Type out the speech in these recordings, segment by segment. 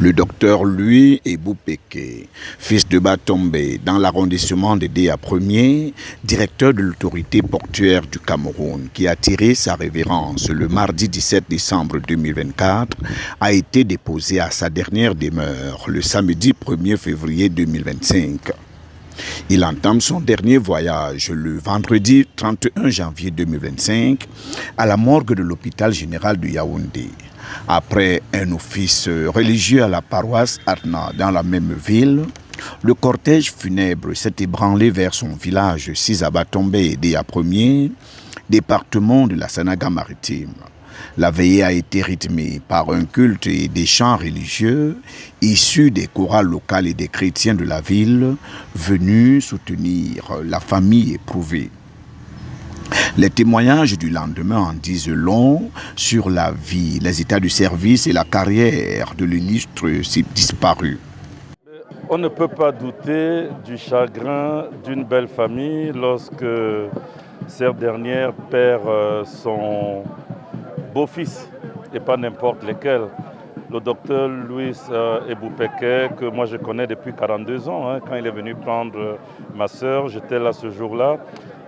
Le docteur Louis Ebou-Peke, fils de Batombe, dans l'arrondissement de Déa 1er, directeur de l'autorité portuaire du Cameroun, qui a tiré sa révérence le mardi 17 décembre 2024, a été déposé à sa dernière demeure le samedi 1er février 2025. Il entame son dernier voyage le vendredi 31 janvier 2025 à la morgue de l'hôpital général de Yaoundé. Après un office religieux à la paroisse Arna dans la même ville, le cortège funèbre s'est ébranlé vers son village Sizabatombe et Déa 1er, département de la Sanaga-Maritime. La veillée a été rythmée par un culte et des chants religieux issus des chorales locales et des chrétiens de la ville venus soutenir la famille éprouvée. Les témoignages du lendemain en disent long sur la vie, les états de service et la carrière de l'illustre disparu. On ne peut pas douter du chagrin d'une belle famille lorsque cette dernière perd son beau-fils, et pas n'importe lequel. Le docteur Louis Ebou-Peke, que moi je connais depuis 42 ans, quand il est venu prendre ma sœur, j'étais là ce jour-là,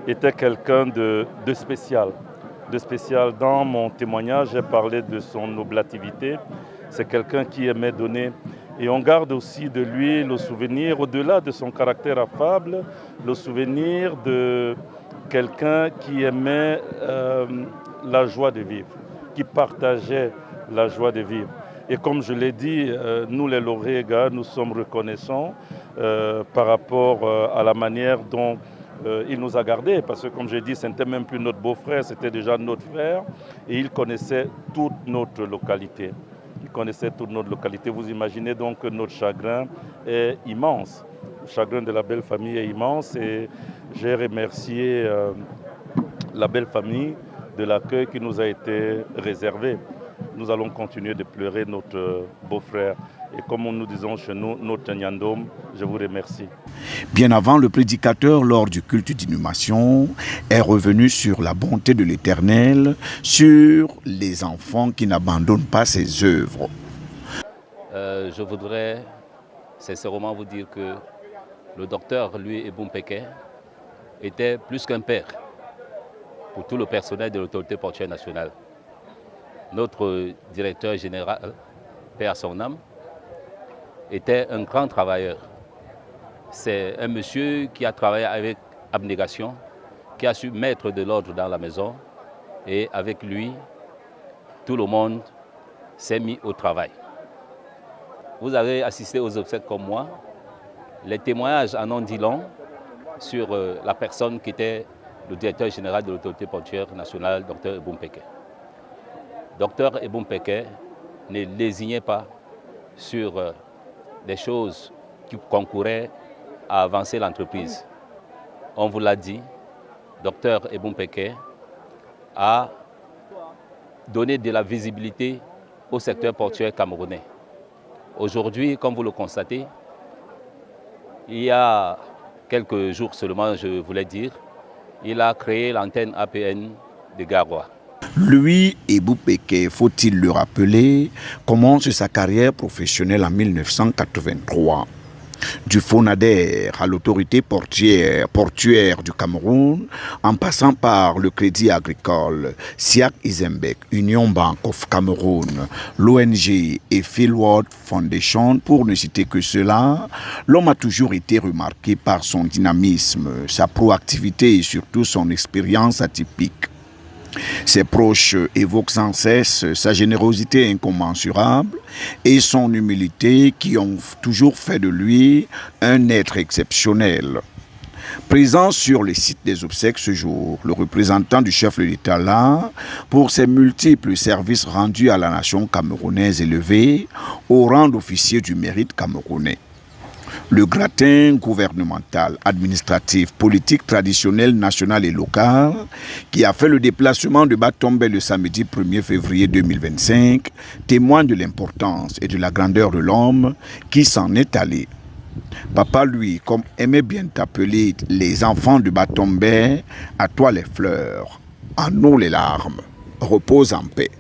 était quelqu'un de spécial. De spécial. Dans mon témoignage, j'ai parlé de son oblativité. C'est quelqu'un qui aimait donner. Et on garde aussi de lui le souvenir, au-delà de son caractère affable, le souvenir de quelqu'un qui aimait la joie de vivre, qui partageait la joie de vivre. Et comme je l'ai dit, nous les Lauréats, nous sommes reconnaissants par rapport à la manière dont il nous a gardés, parce que comme j'ai dit, ce n'était même plus notre beau-frère, c'était déjà notre frère, et il connaissait toute notre localité. Il connaissait toute notre localité. Vous imaginez donc que notre chagrin est immense. Le chagrin de la belle famille est immense, et j'ai remercié la belle famille de l'accueil qui nous a été réservé. Nous allons continuer de pleurer notre beau-frère. Et comme nous disons chez nous, notre Nyandom, je vous remercie. Bien avant, le prédicateur, lors du culte d'inhumation, est revenu sur la bonté de l'Éternel, sur les enfants qui n'abandonnent pas ses œuvres. Je voudrais sincèrement vous dire que le docteur Louis Ebou-Peke était plus qu'un père pour tout le personnel de l'autorité portuaire nationale. Notre directeur général, paix à son âme, était un grand travailleur. C'est un monsieur qui a travaillé avec abnégation, qui a su mettre de l'ordre dans la maison, et avec lui, tout le monde s'est mis au travail. Vous avez assisté aux obsèques comme moi. Les témoignages en ont dit long sur la personne qui était le directeur général de l'autorité portuaire nationale, Dr Ebou-Peke. Dr Ebou-Peke ne lésignait pas sur des choses qui concouraient à avancer l'entreprise. On vous l'a dit, Dr Ebou-Peke a donné de la visibilité au secteur portuaire camerounais. Aujourd'hui, comme vous le constatez, il y a quelques jours seulement, je voulais dire, il a créé l'antenne APN de Garoua. Louis Ebou-Peke, faut-il le rappeler, commence sa carrière professionnelle en 1983. Du FONADER à l'autorité portuaire du Cameroun, en passant par le Crédit Agricole, SIAC Izembek, Union Bank of Cameroun, l'ONG et Philworld Foundation, pour ne citer que cela, l'homme a toujours été remarqué par son dynamisme, sa proactivité et surtout son expérience atypique. Ses proches évoquent sans cesse sa générosité incommensurable et son humilité qui ont toujours fait de lui un être exceptionnel. Présent sur le site des obsèques ce jour, le représentant du chef de l'État là, pour ses multiples services rendus à la nation camerounaise élevée au rang d'officier du mérite camerounais. Le gratin gouvernemental, administratif, politique traditionnel, national et local, qui a fait le déplacement de Batombe le samedi 1er février 2025, témoigne de l'importance et de la grandeur de l'homme qui s'en est allé. Papa, lui, comme aimait bien t'appeler les enfants de Batombe, à toi les fleurs, à nous les larmes. Repose en paix.